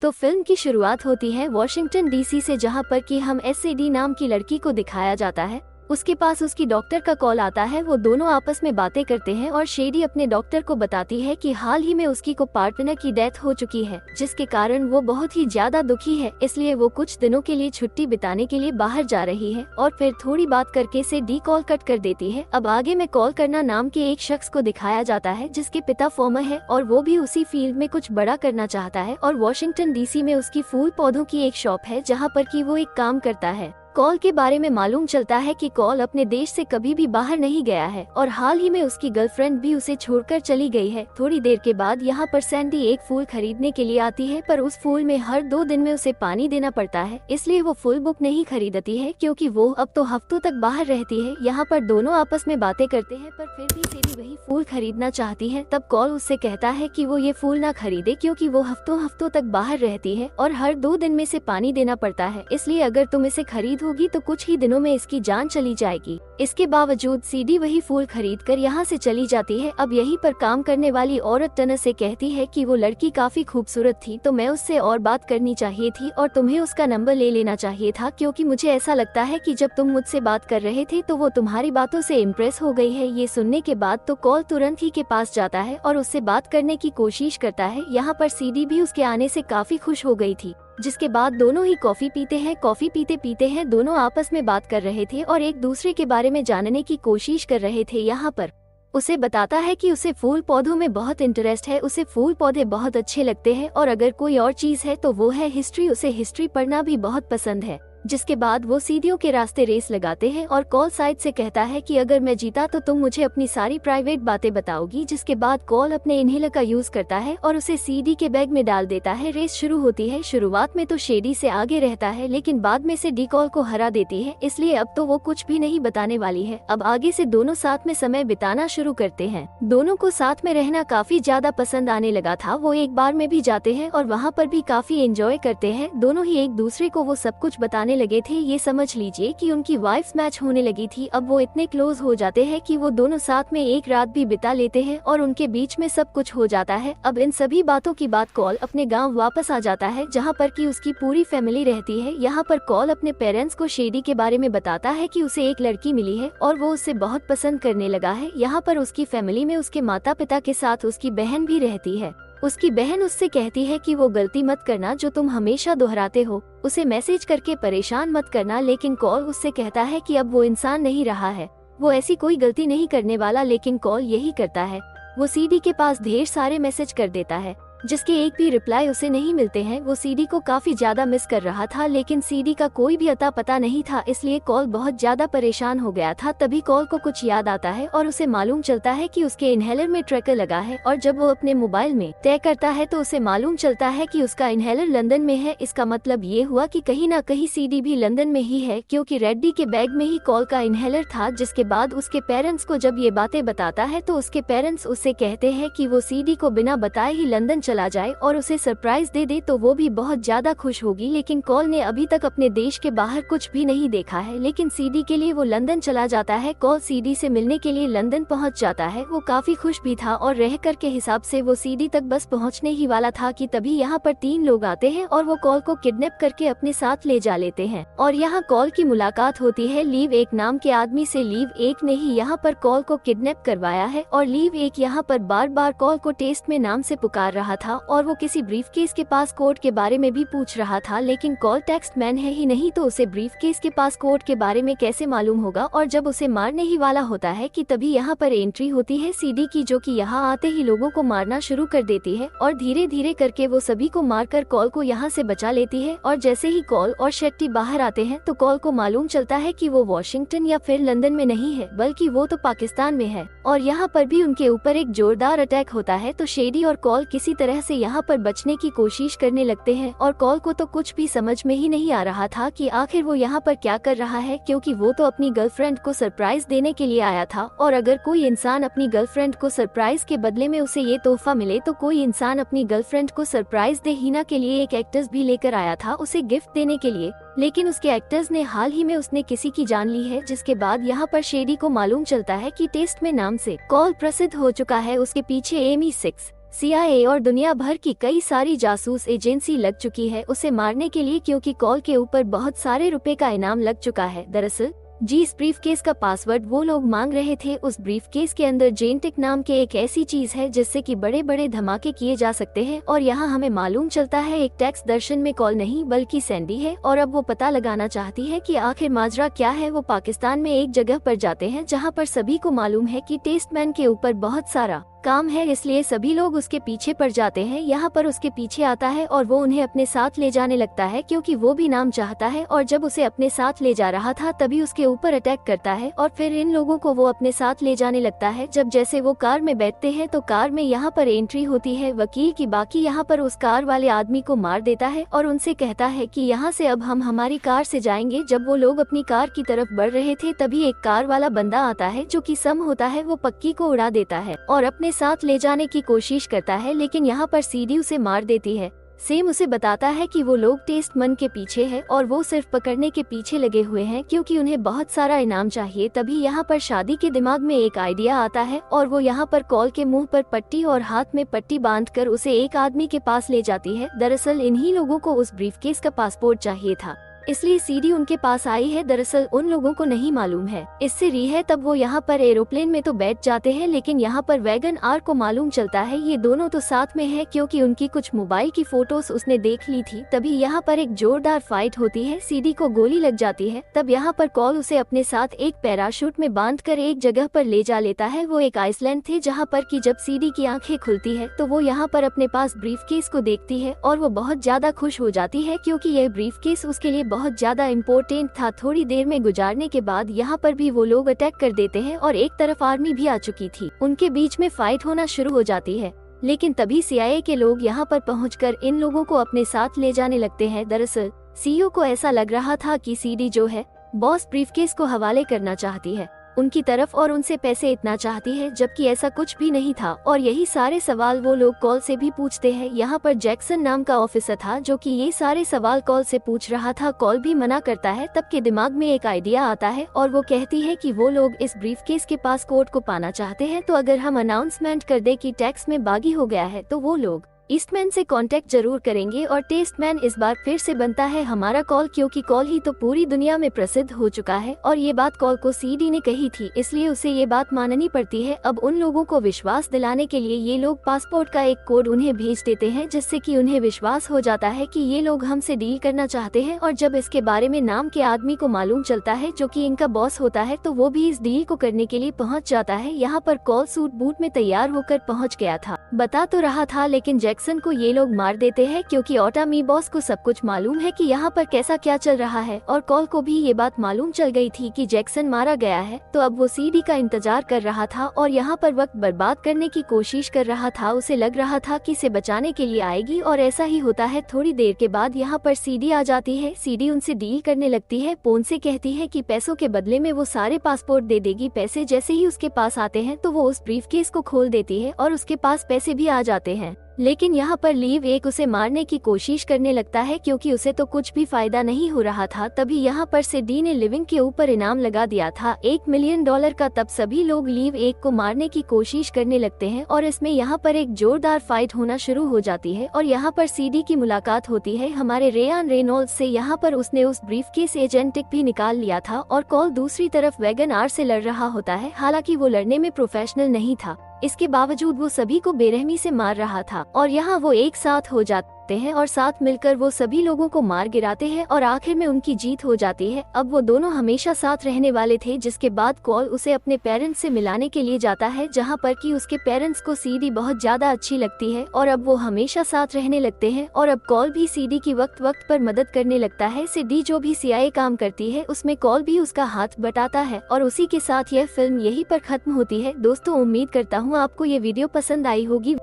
तो फिल्म की शुरुआत होती है वॉशिंगटन डीसी से, जहां पर कि हम एसएडी नाम की लड़की को दिखाया जाता है। उसके पास उसकी डॉक्टर का कॉल आता है। वो दोनों आपस में बातें करते हैं और शेडी अपने डॉक्टर को बताती है कि हाल ही में उसकी को पार्टनर की डेथ हो चुकी है, जिसके कारण वो बहुत ही ज्यादा दुखी है। इसलिए वो कुछ दिनों के लिए छुट्टी बिताने के लिए बाहर जा रही है और फिर थोड़ी बात करके से डी कॉल कट कर देती है। अब आगे में कॉल करना नाम के एक शख्स को दिखाया जाता है, जिसके पिता फार्मर है और वो भी उसी फील्ड में कुछ बड़ा करना चाहता है। और वॉशिंगटन डीसी में उसकी फूल पौधों की एक शॉप है, जहाँ पर कि वो एक काम करता है। कॉल के बारे में मालूम चलता है कि कॉल अपने देश से कभी भी बाहर नहीं गया है और हाल ही में उसकी गर्लफ्रेंड भी उसे छोड़कर चली गई है। थोड़ी देर के बाद यहाँ पर सैंडी एक फूल खरीदने के लिए आती है, पर उस फूल में हर 2 दिन में उसे पानी देना पड़ता है, इसलिए वो फुल बुक नहीं खरीदती है, क्योंकि वो अब तो हफ्तों तक बाहर रहती है। यहाँ पर दोनों आपस में बातें करते हैं, पर फिर भी सैंडी वही फूल खरीदना चाहती है। तब कॉल उससे कहता है कि वो ये फूल ना खरीदे, क्योंकि वो हफ्तों हफ्तों तक बाहर रहती है और हर 2 दिन में से पानी देना पड़ता है, इसलिए अगर तुम इसे खरीदोगी तो कुछ ही दिनों में इसकी जान चली जाएगी। इसके बावजूद सीडी वही फूल खरीद कर यहाँ से चली जाती है। अब यहीं पर काम करने वाली औरत टनर से कहती है कि वो लड़की काफी खूबसूरत थी, तो मैं उससे और बात करनी चाहिए थी और तुम्हें उसका नंबर ले लेना चाहिए था, क्योंकि मुझे ऐसा लगता है कि जब तुम मुझसे बात कर रहे थे तो वो तुम्हारी बातों से इम्प्रेस हो गई है। ये सुनने के बाद तो कॉल तुरंत ही के पास जाता है और उससे बात करने की कोशिश करता है। यहाँ पर सीडी भी उसके आने से काफी खुश हो गई थी, जिसके बाद दोनों ही कॉफी पीते हैं। कॉफी पीते पीते हैं दोनों आपस में बात कर रहे थे और एक दूसरे के बारे में जानने की कोशिश कर रहे थे। यहाँ पर उसे बताता है कि उसे फूल पौधों में बहुत इंटरेस्ट है, उसे फूल पौधे बहुत अच्छे लगते हैं और अगर कोई और चीज है तो वो है हिस्ट्री, उसे हिस्ट्री पढ़ना भी बहुत पसंद है। जिसके बाद वो सीढ़ियों के रास्ते रेस लगाते हैं और कॉल साइड से कहता है कि अगर मैं जीता तो तुम मुझे अपनी सारी प्राइवेट बातें बताओगी। जिसके बाद कॉल अपने इनहेलर का यूज करता है और उसे सीडी के बैग में डाल देता है। रेस शुरू होती है। शुरुआत में तो शेडी से आगे रहता है, लेकिन बाद में से डी कॉल को हरा देती है, इसलिए अब तो वो कुछ भी नहीं बताने वाली है। अब आगे से दोनों साथ में समय बिताना शुरू करते हैं। दोनों को साथ में रहना काफी ज्यादा पसंद आने लगा था। वो एक बार में भी जाते हैं और वहाँ पर भी काफी एंजॉय करते हैं। दोनों ही एक दूसरे को वो सब कुछ बताने लगे थे। ये समझ लीजिए कि उनकी वाइफ्स मैच होने लगी थी। अब वो इतने क्लोज हो जाते हैं कि वो दोनों साथ में एक रात भी बिता लेते हैं और उनके बीच में सब कुछ हो जाता है। अब इन सभी बातों की बात कॉल अपने गांव वापस आ जाता है, जहां पर कि उसकी पूरी फैमिली रहती है। यहाँ पर कॉल अपने पेरेंट्स को शेडी के बारे में बताता है कि उसे एक लड़की मिली है और वो उसे बहुत पसंद करने लगा है। यहाँ पर उसकी फैमिली में उसके माता पिता के साथ उसकी बहन भी रहती है। उसकी बहन उससे कहती है कि वो गलती मत करना जो तुम हमेशा दोहराते हो, उसे मैसेज करके परेशान मत करना। लेकिन कॉल उससे कहता है कि अब वो इंसान नहीं रहा है, वो ऐसी कोई गलती नहीं करने वाला। लेकिन कॉल यही करता है, वो सीडी के पास ढेर सारे मैसेज कर देता है, जिसके एक भी रिप्लाई उसे नहीं मिलते हैं। वो सीडी को काफी ज्यादा मिस कर रहा था, लेकिन सीडी का कोई भी अता पता नहीं था, इसलिए कॉल बहुत ज्यादा परेशान हो गया था। तभी कॉल को कुछ याद आता है और उसे मालूम चलता है कि उसके इनहेलर में ट्रैकर लगा है। और जब वो अपने मोबाइल में तय करता है तो उसे मालूम चलता है कि उसका इनहेलर लंदन में है। इसका मतलब ये हुआ कि कहीं ना कहीं सीडी भी लंदन में ही है, क्योंकि रेड्डी के बैग में ही कॉल का इनहेलर था। जिसके बाद उसके पेरेंट्स को जब ये बातें बताता है तो उसके पेरेंट्स उससे कहते हैं कि वो सीडी को बिना बताए ही लंदन चला जाए और उसे सरप्राइज दे दे, तो वो भी बहुत ज्यादा खुश होगी। लेकिन कॉल ने अभी तक अपने देश के बाहर कुछ भी नहीं देखा है, लेकिन सीडी के लिए वो लंदन चला जाता है। कॉल सीडी से मिलने के लिए लंदन पहुंच जाता है। वो काफी खुश भी था और रहकर के हिसाब से वो सीडी तक बस पहुंचने ही वाला था कि तभी यहाँ पर 3 लोग आते हैं और वो कॉल को किडनैप करके अपने साथ ले जा लेते हैं। और यहाँ कॉल की मुलाकात होती है लीव एक नाम के आदमी से। लीव एक ने ही यहाँ पर कॉल को किडनैप करवाया है और लीव एक यहाँ पर बार बार कॉल को टेस्ट में नाम से पुकार रहा था और वो किसी ब्रीफकेस के पासकोड के बारे में भी पूछ रहा था। लेकिन कॉल टेक्स्ट मैन है ही नहीं, तो उसे ब्रीफकेस के पासकोड के बारे में कैसे मालूम होगा। और जब उसे मारने ही वाला होता है कि तभी यहाँ पर एंट्री होती है सीडी की, जो कि यहाँ आते ही लोगों को मारना शुरू कर देती है और धीरे धीरे करके वो सभी को मारकर कॉल को यहाँ से बचा लेती है। और जैसे ही कॉल और शेट्टी बाहर आते हैं तो कॉल को मालूम चलता है कि वो वॉशिंगटन या फिर लंदन में नहीं है, बल्कि वो तो पाकिस्तान में है। और यहाँ पर भी उनके ऊपर एक जोरदार अटैक होता है, तो शेडी और कॉल किसी तरह से यहाँ पर बचने की कोशिश करने लगते हैं। और कॉल को तो कुछ भी समझ में ही नहीं आ रहा था कि आखिर वो यहाँ पर क्या कर रहा है, क्योंकि वो तो अपनी गर्लफ्रेंड को सरप्राइज देने के लिए आया था। और अगर कोई इंसान अपनी गर्लफ्रेंड को सरप्राइज के बदले में उसे ये तोहफा मिले, तो कोई इंसान अपनी गर्लफ्रेंड को सरप्राइज दे हीना के लिए एक एक्टर्स भी लेकर आया था उसे गिफ्ट देने के लिए। लेकिन उसके एक्टर्स ने हाल ही में उसने किसी की जान ली है। जिसके बाद यहाँ पर शेडी को मालूम चलता है कि टेस्ट में नाम से कॉल प्रसिद्ध हो चुका है। उसके पीछे एमी 6 CIA और दुनिया भर की कई सारी जासूस एजेंसी लग चुकी है उसे मारने के लिए, क्योंकि कॉल के ऊपर बहुत सारे रुपए का इनाम लग चुका है। दरअसल जिस ब्रीफकेस का पासवर्ड वो लोग मांग रहे थे, उस ब्रीफकेस के अंदर जेनेटिक नाम के एक ऐसी चीज है जिससे कि बड़े बड़े धमाके किए जा सकते हैं। और यहाँ हमें मालूम चलता है एक टेक्स्ट दर्शन में कॉल नहीं बल्कि सैंडी है, और अब वो पता लगाना चाहती है कि आखिर माजरा क्या है। वो पाकिस्तान में एक जगह पर जाते हैं जहाँ पर सभी को मालूम है कि टेस्टमैन के ऊपर बहुत सारा काम है, इसलिए सभी लोग उसके पीछे पड़ जाते हैं। यहाँ पर उसके पीछे आता है और वो उन्हें अपने साथ ले जाने लगता है क्योंकि वो भी नाम चाहता है। और जब उसे अपने साथ ले जा रहा था तभी उसके ऊपर अटैक करता है और फिर इन लोगों को वो अपने साथ ले जाने लगता है। जब जैसे वो कार में बैठते हैं तो कार में यहाँ पर एंट्री होती है वकील की। बाकी यहाँ पर उस कार वाले आदमी को मार देता है और उनसे कहता है कि यहाँ से अब हम हमारी कार से जाएंगे। जब वो लोग अपनी कार की तरफ बढ़ रहे थे तभी एक कार वाला बंदा आता है जो कि सम होता है। वो पक्की को उड़ा देता है और अपने साथ ले जाने की कोशिश करता है, लेकिन यहाँ पर सीडी उसे मार देती है। सेम उसे बताता है कि वो लोग टेस्टमैन के पीछे है और वो सिर्फ पकड़ने के पीछे लगे हुए हैं क्योंकि उन्हें बहुत सारा इनाम चाहिए। तभी यहाँ पर शादी के दिमाग में एक आइडिया आता है और वो यहाँ पर कॉल के मुंह पर पट्टी और हाथ में पट्टी बांधकर उसे एक आदमी के पास ले जाती है। दरअसल इन्हीं लोगों को उस ब्रीफकेस का पासपोर्ट चाहिए था, इसलिए सीडी उनके पास आई है। दरअसल उन लोगों को नहीं मालूम है इससे री है। तब वो यहाँ पर एरोप्लेन में तो बैठ जाते हैं, लेकिन यहाँ पर वैगन आर को मालूम चलता है ये दोनों तो साथ में है क्योंकि उनकी कुछ मोबाइल की फोटोज उसने देख ली थी। तभी यहाँ पर एक जोरदार फाइट होती है, सीडी को गोली लग जाती है। तब यहाँ पर कॉल उसे अपने साथ एक पैराशूट में बांधकर एक जगह पर ले जा लेता है। वो एक आइसलैंड थे जहाँ पर कि जब सीडी की आंखें खुलती है तो वो यहाँ पर अपने पास ब्रीफकेस को देखती है और वो बहुत ज्यादा खुश हो जाती है क्योंकि यह ब्रीफकेस उसके लिए बहुत ज्यादा इम्पोर्टेंट था। थोड़ी देर में गुजारने के बाद यहाँ पर भी वो लोग अटैक कर देते हैं और एक तरफ आर्मी भी आ चुकी थी। उनके बीच में फाइट होना शुरू हो जाती है, लेकिन तभी CIA के लोग यहाँ पर पहुंचकर इन लोगों को अपने साथ ले जाने लगते हैं। दरअसल CEO को ऐसा लग रहा था कि सीडी जो है बॉस ब्रीफकेस को हवाले करना चाहती है उनकी तरफ और उनसे पैसे इतना चाहती है, जबकि ऐसा कुछ भी नहीं था। और यही सारे सवाल वो लोग कॉल से भी पूछते हैं। यहाँ पर जैक्सन नाम का ऑफिसर था जो कि ये सारे सवाल कॉल से पूछ रहा था। कॉल भी मना करता है। तब के दिमाग में एक आइडिया आता है और वो कहती है कि वो लोग इस ब्रीफकेस के पास कोड को पाना चाहते हैं, तो अगर हम अनाउंसमेंट कर दे कि टैक्स में बागी हो गया है तो वो लोग ईस्टमैन से कांटेक्ट जरूर करेंगे। और टेस्टमैन इस बार फिर से बनता है हमारा कॉल, क्योंकि कॉल ही तो पूरी दुनिया में प्रसिद्ध हो चुका है। और ये बात कॉल को सीडी ने कही थी, इसलिए उसे ये बात माननी पड़ती है। अब उन लोगों को विश्वास दिलाने के लिए ये लोग पासपोर्ट का एक कोड उन्हें भेज देते हैं, जिससे कि उन्हें विश्वास हो जाता है कि ये लोग हमसे डील करना चाहते हैं। और जब इसके बारे में नाम के आदमी को मालूम चलता है जो कि इनका बॉस होता है, तो वो भी इस डील को करने के लिए पहुँच जाता है। यहाँ पर कॉल सूट बूट में तैयार होकर पहुँच गया था, बता तो रहा था, लेकिन जैक्सन को ये लोग मार देते हैं क्योंकि ऑटामी बॉस को सब कुछ मालूम है कि यहाँ पर कैसा क्या चल रहा है। और कॉल को भी ये बात मालूम चल गई थी कि जैक्सन मारा गया है, तो अब वो सीडी का इंतजार कर रहा था और यहाँ पर वक्त बर्बाद करने की कोशिश कर रहा था। उसे लग रहा था कि इसे बचाने के लिए आएगी और ऐसा ही होता है। थोड़ी देर के बाद यहाँ पर सीडी आ जाती है। सीडी उनसे डील करने लगती है। पोन से कहती है कि पैसों के बदले में वो सारे पासपोर्ट दे देगी। पैसे जैसे ही उसके पास आते हैं तो वो उस ब्रीफकेस को खोल देती है और उसके पास पैसे भी आ जाते हैं। लेकिन यहाँ पर लीव एक उसे मारने की कोशिश करने लगता है क्योंकि उसे तो कुछ भी फायदा नहीं हो रहा था। तभी यहाँ पर से डी ने लिविंग के ऊपर इनाम लगा दिया था $1 मिलियन का। तब सभी लोग लीव एक को मारने की कोशिश करने लगते हैं और इसमें यहाँ पर एक जोरदार फाइट होना शुरू हो जाती है। और यहाँ पर सीडी की मुलाकात होती है हमारे रेयान रेनॉल्ड्स से। यहाँ पर उसने उस ब्रीफकेस एजेंटिक भी निकाल लिया था और कॉल दूसरी तरफ वैगन आर से लड़ रहा होता है। हालांकि वो लड़ने में प्रोफेशनल नहीं था, इसके बावजूद वो सभी को बेरहमी से मार रहा था। और यहाँ वो एक साथ हो जाते हैं और साथ मिलकर वो सभी लोगों को मार गिराते हैं और आखिर में उनकी जीत हो जाती है। अब वो दोनों हमेशा साथ रहने वाले थे, जिसके बाद कॉल उसे अपने पेरेंट्स से मिलाने के लिए जाता है, जहाँ पर कि उसके पेरेंट्स को सीडी बहुत ज्यादा अच्छी लगती है और अब वो हमेशा साथ रहने लगते हैं। और अब कॉल भी सीडी की वक्त वक्त पर मदद करने लगता है। सीडी जो भी CIA काम करती है उसमें कॉल भी उसका हाथ बटाता है। और उसी के साथ यह फिल्म यहीं पर खत्म होती है। दोस्तों, उम्मीद करता हूँ आपको ये वीडियो पसंद आई होगी।